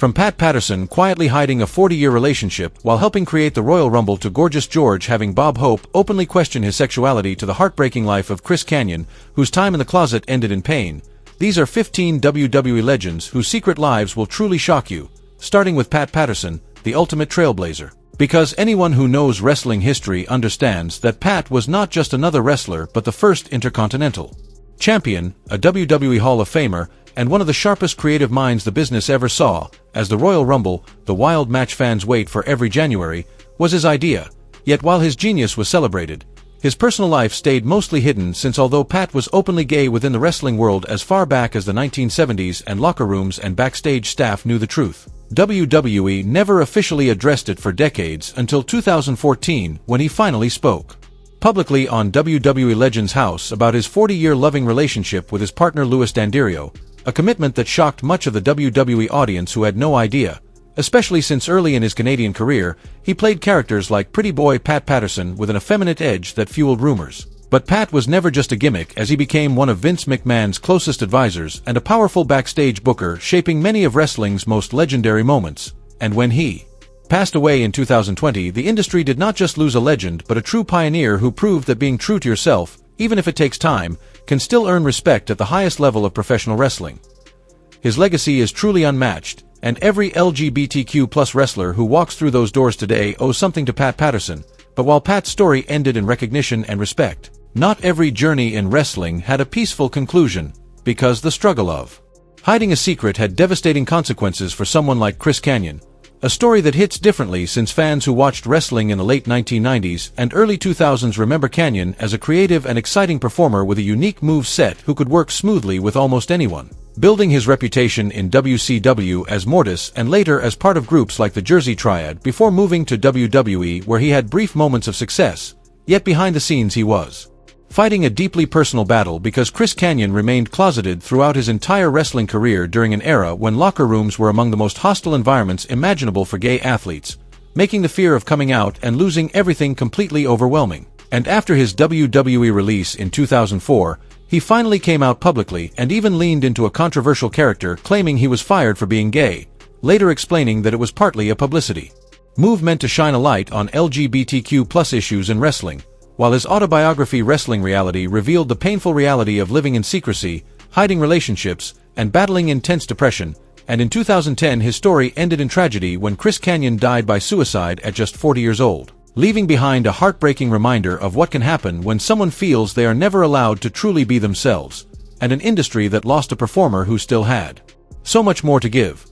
From Pat Patterson quietly hiding a 40-year relationship while helping create the Royal Rumble to Gorgeous George having Bob Hope openly question his sexuality to the heartbreaking life of Chris Kanyon, whose time in the closet ended in pain, these are 15 WWE legends whose secret lives will truly shock you, starting with Pat Patterson, the ultimate trailblazer. Because anyone who knows wrestling history understands that Pat was not just another wrestler but the first Intercontinental Champion, a WWE Hall of Famer, and one of the sharpest creative minds the business ever saw, as the Royal Rumble, the wild match fans wait for every January, was his idea. Yet while his genius was celebrated, his personal life stayed mostly hidden since although Pat was openly gay within the wrestling world as far back as the 1970s and locker rooms and backstage staff knew the truth, WWE never officially addressed it for decades until 2014 when he finally spoke publicly on WWE Legends House about his 40-year loving relationship with his partner Louis Dandirio, a commitment that shocked much of the WWE audience who had no idea, especially since early in his Canadian career, he played characters like Pretty Boy Pat Patterson with an effeminate edge that fueled rumors. But Pat was never just a gimmick, as he became one of Vince McMahon's closest advisors and a powerful backstage booker shaping many of wrestling's most legendary moments. And when he passed away in 2020, the industry did not just lose a legend but a true pioneer who proved that being true to yourself, even if it takes time, can still earn respect at the highest level of professional wrestling. His legacy is truly unmatched, and every LGBTQ+ wrestler who walks through those doors today owes something to Pat Patterson. But while Pat's story ended in recognition and respect, not every journey in wrestling had a peaceful conclusion, because the struggle of hiding a secret had devastating consequences for someone like Chris Kanyon. A story that hits differently since fans who watched wrestling in the late 1990s and early 2000s remember Kanyon as a creative and exciting performer with a unique move set who could work smoothly with almost anyone. Building his reputation in WCW as Mortis and later as part of groups like the Jersey Triad before moving to WWE, where he had brief moments of success, yet behind the scenes he was fighting a deeply personal battle because Chris Kanyon remained closeted throughout his entire wrestling career during an era when locker rooms were among the most hostile environments imaginable for gay athletes, making the fear of coming out and losing everything completely overwhelming. And after his WWE release in 2004, he finally came out publicly and even leaned into a controversial character claiming he was fired for being gay, later explaining that it was partly a publicity move meant to shine a light on LGBTQ+ issues in wrestling, while his autobiography Wrestling Reality revealed the painful reality of living in secrecy, hiding relationships, and battling intense depression. And in 2010 his story ended in tragedy when Chris Kanyon died by suicide at just 40 years old, leaving behind a heartbreaking reminder of what can happen when someone feels they are never allowed to truly be themselves, and an industry that lost a performer who still had so much more to give.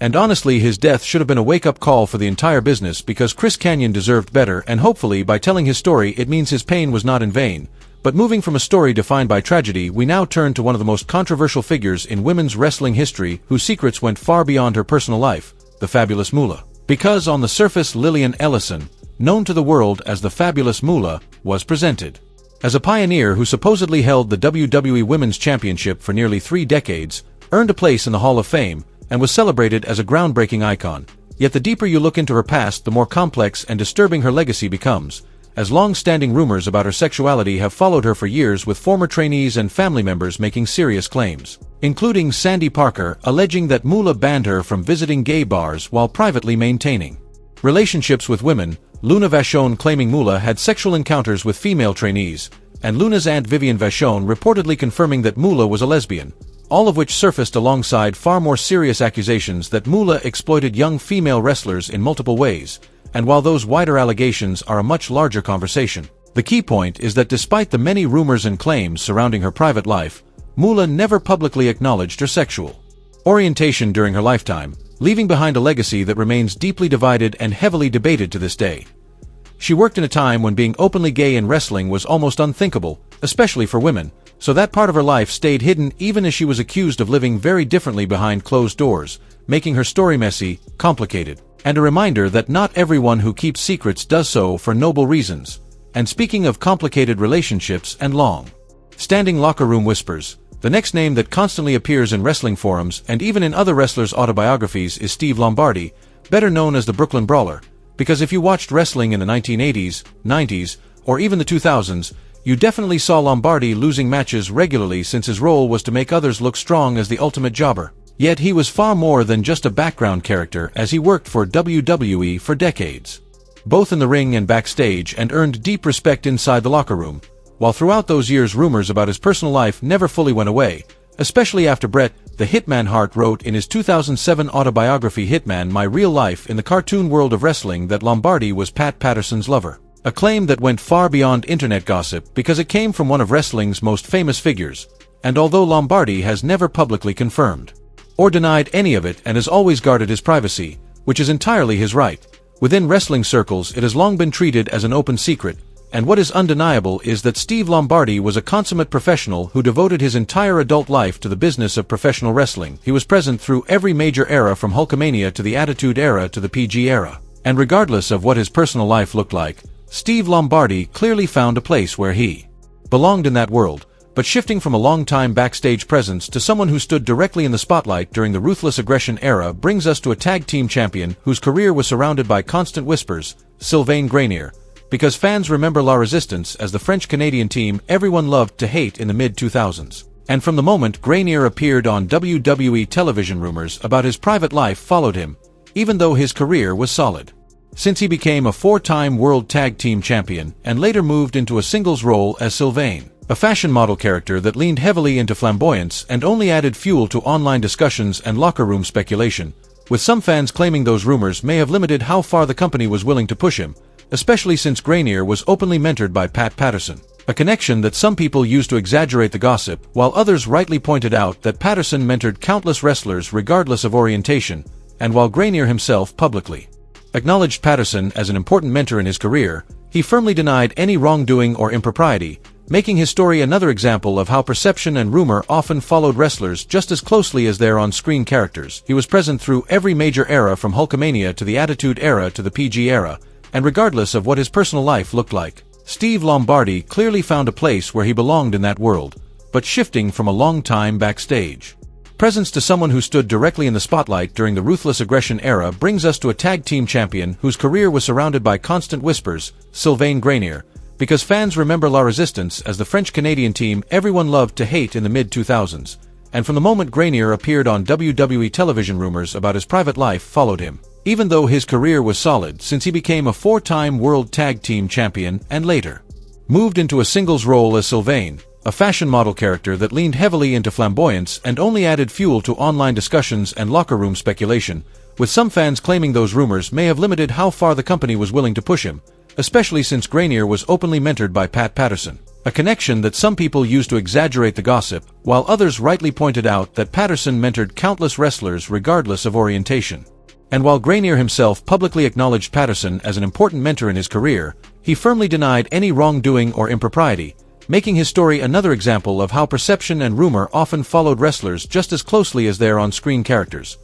And honestly, his death should have been a wake-up call for the entire business because Chris Kanyon deserved better, and hopefully by telling his story it means his pain was not in vain. But moving from a story defined by tragedy, we now turn to one of the most controversial figures in women's wrestling history whose secrets went far beyond her personal life, the Fabulous Moolah. Because on the surface Lillian Ellison, known to the world as the Fabulous Moolah, was presented as a pioneer who supposedly held the WWE Women's Championship for nearly 3 decades, earned a place in the Hall of Fame, and was celebrated as a groundbreaking icon. Yet the deeper you look into her past, the more complex and disturbing her legacy becomes, as long-standing rumors about her sexuality have followed her for years, with former trainees and family members making serious claims, including Sandy Parker alleging that Moolah banned her from visiting gay bars while privately maintaining relationships with women, Luna Vachon claiming Moolah had sexual encounters with female trainees, and Luna's aunt Vivian Vachon reportedly confirming that Moolah was a lesbian, all of which surfaced alongside far more serious accusations that Moolah exploited young female wrestlers in multiple ways. And while those wider allegations are a much larger conversation, the key point is that despite the many rumors and claims surrounding her private life, Moolah never publicly acknowledged her sexual orientation during her lifetime, leaving behind a legacy that remains deeply divided and heavily debated to this day. She worked in a time when being openly gay in wrestling was almost unthinkable, especially for women, so that part of her life stayed hidden even as she was accused of living very differently behind closed doors, making her story messy, complicated, and a reminder that not everyone who keeps secrets does so for noble reasons. And speaking of complicated relationships and long-standing locker room whispers, the next name that constantly appears in wrestling forums and even in other wrestlers' autobiographies is Steve Lombardi, better known as the Brooklyn Brawler, because if you watched wrestling in the 1980s, 90s, or even the 2000s, you definitely saw Lombardi losing matches regularly since his role was to make others look strong as the ultimate jobber. Yet he was far more than just a background character, as he worked for WWE for decades, both in the ring and backstage, and earned deep respect inside the locker room, while throughout those years rumors about his personal life never fully went away, especially after Bret the Hitman Hart wrote in his 2007 autobiography Hitman: My Real Life in the Cartoon World of Wrestling that Lombardi was Pat Patterson's lover. A claim that went far beyond internet gossip because it came from one of wrestling's most famous figures, and although Lombardi has never publicly confirmed or denied any of it and has always guarded his privacy, which is entirely his right, within wrestling circles it has long been treated as an open secret, and what is undeniable is that Steve Lombardi was a consummate professional who devoted his entire adult life to the business of professional wrestling. He was present through every major era, from Hulkamania to the Attitude Era to the PG Era. And regardless of what his personal life looked like, Steve Lombardi clearly found a place where he belonged in that world. But shifting from a long-time backstage presence to someone who stood directly in the spotlight during the Ruthless Aggression era brings us to a tag team champion whose career was surrounded by constant whispers, Sylvain Grenier, because fans remember La Resistance as the French-Canadian team everyone loved to hate in the mid-2000s. And from the moment Grenier appeared on WWE television, rumors about his private life followed him, even though his career was solid. Since he became a 4-time World Tag Team Champion and later moved into a singles role as Sylvain, a fashion model character that leaned heavily into flamboyance and only added fuel to online discussions and locker room speculation, with some fans claiming those rumors may have limited how far the company was willing to push him, especially since Grenier was openly mentored by Pat Patterson, a connection that some people used to exaggerate the gossip, while others rightly pointed out that Patterson mentored countless wrestlers regardless of orientation, and while Grenier himself publicly acknowledged Patterson as an important mentor in his career, he firmly denied any wrongdoing or impropriety, making his story another example of how perception and rumor often followed wrestlers just as closely as their on-screen characters. He was present through every major era, from Hulkamania to the Attitude Era to the PG Era, and regardless of what his personal life looked like, Steve Lombardi clearly found a place where he belonged in that world. But shifting from a long time backstage presence to someone who stood directly in the spotlight during the Ruthless Aggression era brings us to a tag team champion whose career was surrounded by constant whispers, Sylvain Grenier, because fans remember La Resistance as the French-Canadian team everyone loved to hate in the mid-2000s, and from the moment Grenier appeared on WWE television, rumors about his private life followed him, even though his career was solid since he became a 4-time World Tag Team Champion and later moved into a singles role as Sylvain, a fashion model character that leaned heavily into flamboyance and only added fuel to online discussions and locker room speculation, with some fans claiming those rumors may have limited how far the company was willing to push him, especially since Grenier was openly mentored by Pat Patterson, a connection that some people used to exaggerate the gossip, while others rightly pointed out that Patterson mentored countless wrestlers regardless of orientation. And while Grenier himself publicly acknowledged Patterson as an important mentor in his career, he firmly denied any wrongdoing or impropriety, making his story another example of how perception and rumor often followed wrestlers just as closely as their on-screen characters.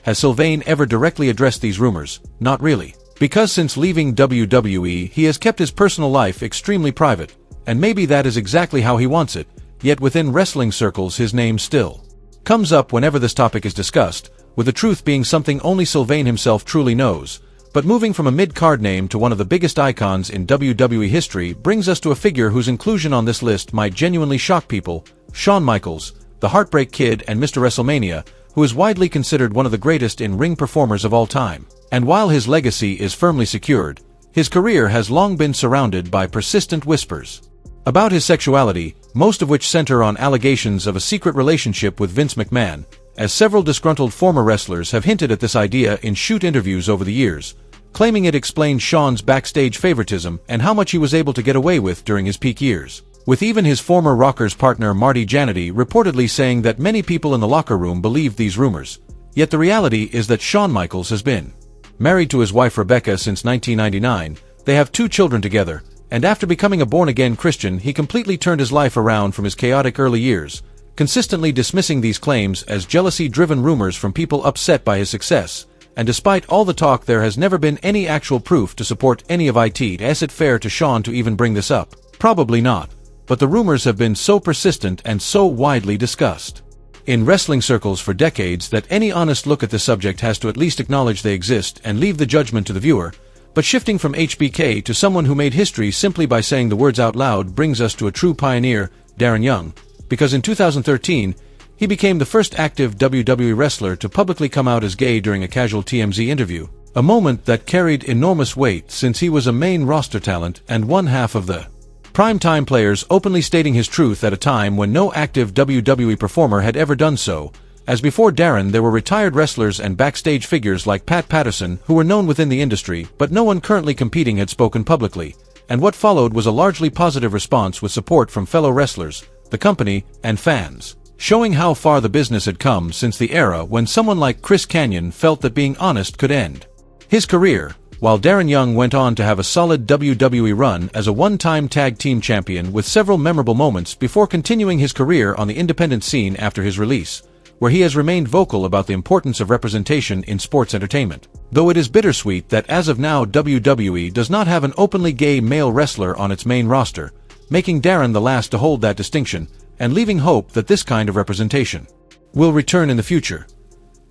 Has Sylvain ever directly addressed these rumors? Not really. Because since leaving WWE he has kept his personal life extremely private, and maybe that is exactly how he wants it, yet within wrestling circles his name still comes up whenever this topic is discussed, with the truth being something only Sylvain himself truly knows. But moving from a mid-card name to one of the biggest icons in WWE history brings us to a figure whose inclusion on this list might genuinely shock people, Shawn Michaels, the Heartbreak Kid and Mr. WrestleMania, who is widely considered one of the greatest in-ring performers of all time. And while his legacy is firmly secured, his career has long been surrounded by persistent whispers about his sexuality, most of which center on allegations of a secret relationship with Vince McMahon, as several disgruntled former wrestlers have hinted at this idea in shoot interviews over the years, claiming it explained Shawn's backstage favoritism and how much he was able to get away with during his peak years, with even his former Rockers partner Marty Jannetty reportedly saying that many people in the locker room believed these rumors. Yet the reality is that Shawn Michaels has been married to his wife Rebecca since 1999, they have 2 children together, and after becoming a born-again Christian he completely turned his life around from his chaotic early years, consistently dismissing these claims as jealousy-driven rumors from people upset by his success. And despite all the talk, there has never been any actual proof to support any of it. Is it fair to Shawn to even bring this up? Probably not. But the rumors have been so persistent and so widely discussed in wrestling circles for decades that any honest look at the subject has to at least acknowledge they exist and leave the judgment to the viewer. But shifting from HBK to someone who made history simply by saying the words out loud brings us to a true pioneer, Darren Young, because in 2013, He became the first active WWE wrestler to publicly come out as gay during a casual TMZ interview, a moment that carried enormous weight since he was a main roster talent and one half of the primetime players, openly stating his truth at a time when no active WWE performer had ever done so. As before Darren, there were retired wrestlers and backstage figures like Pat Patterson who were known within the industry, but no one currently competing had spoken publicly, and what followed was a largely positive response with support from fellow wrestlers, the company, and fans, showing how far the business had come since the era when someone like Chris Kanyon felt that being honest could end his career. While Darren Young went on to have a solid WWE run as a one-time tag team champion with several memorable moments before continuing his career on the independent scene after his release, where he has remained vocal about the importance of representation in sports entertainment. Though it is bittersweet that as of now WWE does not have an openly gay male wrestler on its main roster, making Darren the last to hold that distinction, and leaving hope that this kind of representation will return in the future.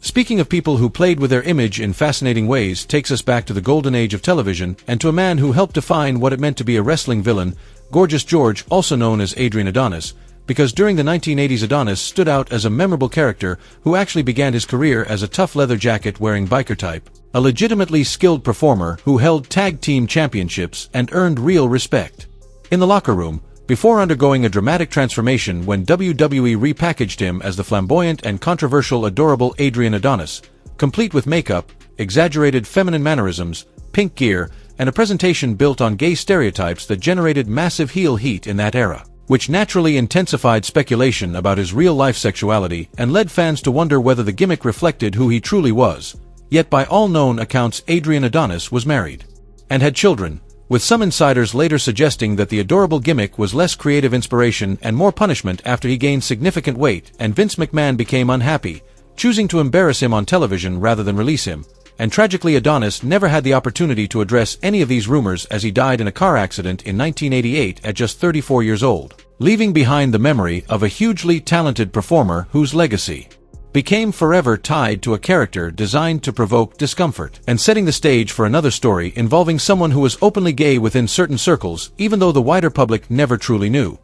Speaking of people who played with their image in fascinating ways takes us back to the golden age of television and to a man who helped define what it meant to be a wrestling villain, Gorgeous George, also known as Adrian Adonis, because during the 1980s Adonis stood out as a memorable character who actually began his career as a tough leather jacket-wearing biker type, a legitimately skilled performer who held tag team championships and earned real respect in the locker room, before undergoing a dramatic transformation when WWE repackaged him as the flamboyant and controversial adorable Adrian Adonis, complete with makeup, exaggerated feminine mannerisms, pink gear, and a presentation built on gay stereotypes that generated massive heel heat in that era, which naturally intensified speculation about his real-life sexuality and led fans to wonder whether the gimmick reflected who he truly was. Yet by all known accounts Adrian Adonis was married and had children, with some insiders later suggesting that the adorable gimmick was less creative inspiration and more punishment after he gained significant weight and Vince McMahon became unhappy, choosing to embarrass him on television rather than release him. And tragically Adonis never had the opportunity to address any of these rumors as he died in a car accident in 1988 at just 34 years old, leaving behind the memory of a hugely talented performer whose legacy became forever tied to a character designed to provoke discomfort, and setting the stage for another story involving someone who was openly gay within certain circles, even though the wider public never truly knew.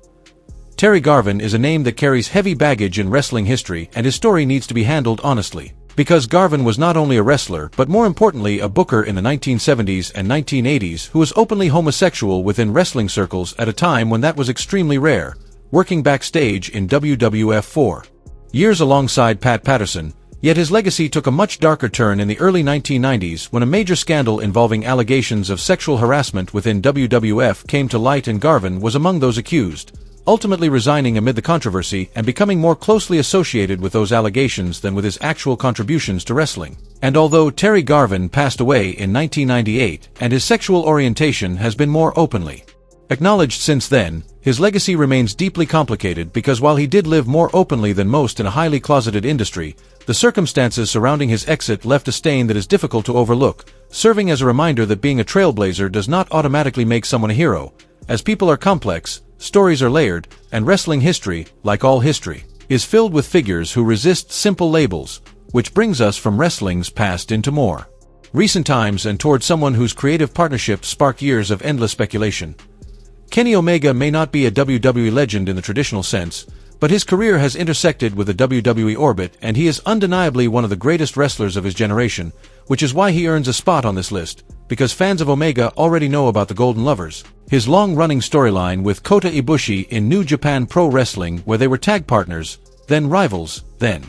Terry Garvin is a name that carries heavy baggage in wrestling history, and his story needs to be handled honestly, because Garvin was not only a wrestler but more importantly a booker in the 1970s and 1980s who was openly homosexual within wrestling circles at a time when that was extremely rare, working backstage in WWF for years alongside Pat Patterson. Yet his legacy took a much darker turn in the early 1990s when a major scandal involving allegations of sexual harassment within WWF came to light, and Garvin was among those accused, ultimately resigning amid the controversy and becoming more closely associated with those allegations than with his actual contributions to wrestling. And although Terry Garvin passed away in 1998 and his sexual orientation has been more openly acknowledged since then, his legacy remains deeply complicated because while he did live more openly than most in a highly closeted industry, the circumstances surrounding his exit left a stain that is difficult to overlook, serving as a reminder that being a trailblazer does not automatically make someone a hero, as people are complex, stories are layered, and wrestling history, like all history, is filled with figures who resist simple labels, which brings us from wrestling's past into more recent times and toward someone whose creative partnership sparked years of endless speculation. Kenny Omega may not be a WWE legend in the traditional sense, but his career has intersected with the WWE orbit, and he is undeniably one of the greatest wrestlers of his generation, which is why he earns a spot on this list, because fans of Omega already know about the Golden Lovers, his long-running storyline with Kota Ibushi in New Japan Pro Wrestling, where they were tag partners, then rivals, then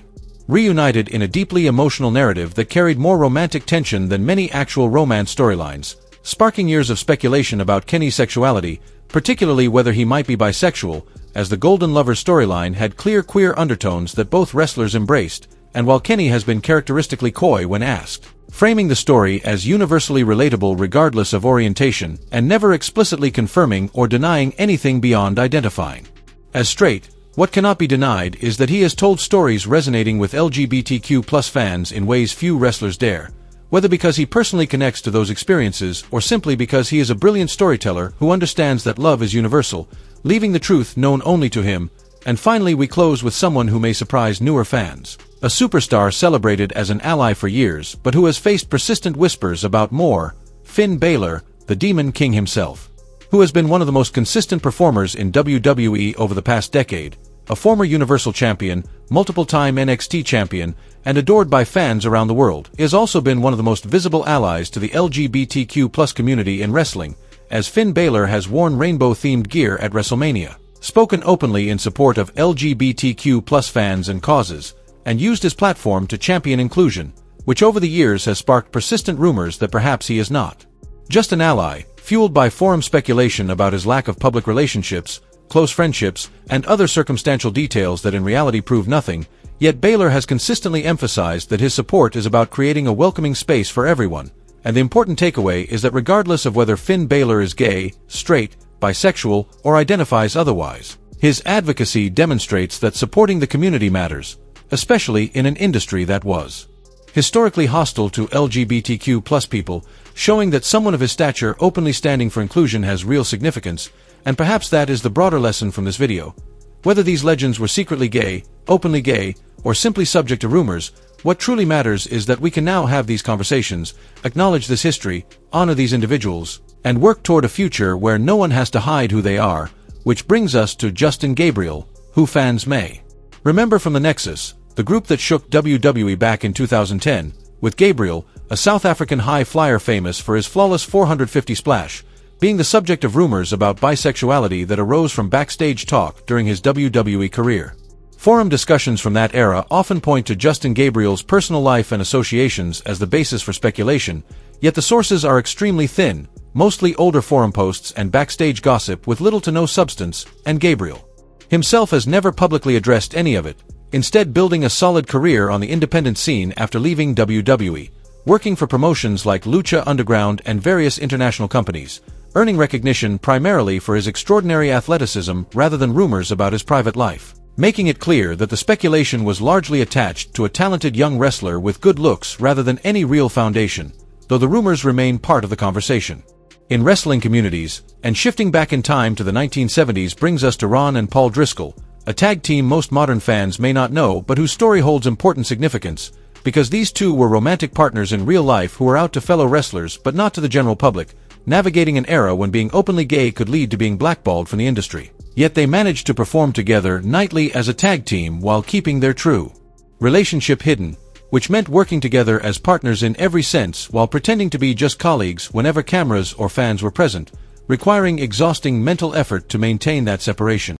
reunited in a deeply emotional narrative that carried more romantic tension than many actual romance storylines, sparking years of speculation about Kenny's sexuality, particularly whether he might be bisexual, as the Golden Lovers storyline had clear queer undertones that both wrestlers embraced, and while Kenny has been characteristically coy when asked, framing the story as universally relatable regardless of orientation, and never explicitly confirming or denying anything beyond identifying as straight, what cannot be denied is that he has told stories resonating with LGBTQ+ fans in ways few wrestlers dare, whether because he personally connects to those experiences or simply because he is a brilliant storyteller who understands that love is universal, leaving the truth known only to him. And finally we close with someone who may surprise newer fans. A superstar celebrated as an ally for years but who has faced persistent whispers about more, Finn Balor, the Demon King himself, who has been one of the most consistent performers in WWE over the past decade, a former Universal Champion, multiple-time NXT Champion, and adored by fans around the world, has also been one of the most visible allies to the LGBTQ+ community in wrestling, as Finn Balor has worn rainbow-themed gear at WrestleMania, spoken openly in support of LGBTQ+ fans and causes, and used his platform to champion inclusion, which over the years has sparked persistent rumors that perhaps he is not just an ally, fueled by forum speculation about his lack of public relationships, close friendships, and other circumstantial details that in reality prove nothing. Yet Balor has consistently emphasized that his support is about creating a welcoming space for everyone, and the important takeaway is that regardless of whether Finn Balor is gay, straight, bisexual, or identifies otherwise, his advocacy demonstrates that supporting the community matters, especially in an industry that was historically hostile to LGBTQ+ people, showing that someone of his stature openly standing for inclusion has real significance, and perhaps that is the broader lesson from this video. Whether these legends were secretly gay, openly gay, or simply subject to rumors, what truly matters is that we can now have these conversations, acknowledge this history, honor these individuals, and work toward a future where no one has to hide who they are, which brings us to Justin Gabriel, who fans may remember from the Nexus, the group that shook WWE back in 2010, with Gabriel, a South African high flyer famous for his flawless 450 splash, being the subject of rumors about bisexuality that arose from backstage talk during his WWE career. Forum discussions from that era often point to Justin Gabriel's personal life and associations as the basis for speculation, yet the sources are extremely thin, mostly older forum posts and backstage gossip with little to no substance, and Gabriel himself has never publicly addressed any of it, instead building a solid career on the independent scene after leaving WWE, working for promotions like Lucha Underground and various international companies, earning recognition primarily for his extraordinary athleticism rather than rumors about his private life, making it clear that the speculation was largely attached to a talented young wrestler with good looks rather than any real foundation, though the rumors remain part of the conversation. In wrestling communities, and shifting back in time to the 1970s brings us to Ron and Paul Driscoll, a tag team most modern fans may not know but whose story holds important significance, because these two were romantic partners in real life who were out to fellow wrestlers but not to the general public, navigating an era when being openly gay could lead to being blackballed from the industry. Yet they managed to perform together nightly as a tag team while keeping their true relationship hidden, which meant working together as partners in every sense while pretending to be just colleagues whenever cameras or fans were present, requiring exhausting mental effort to maintain that separation.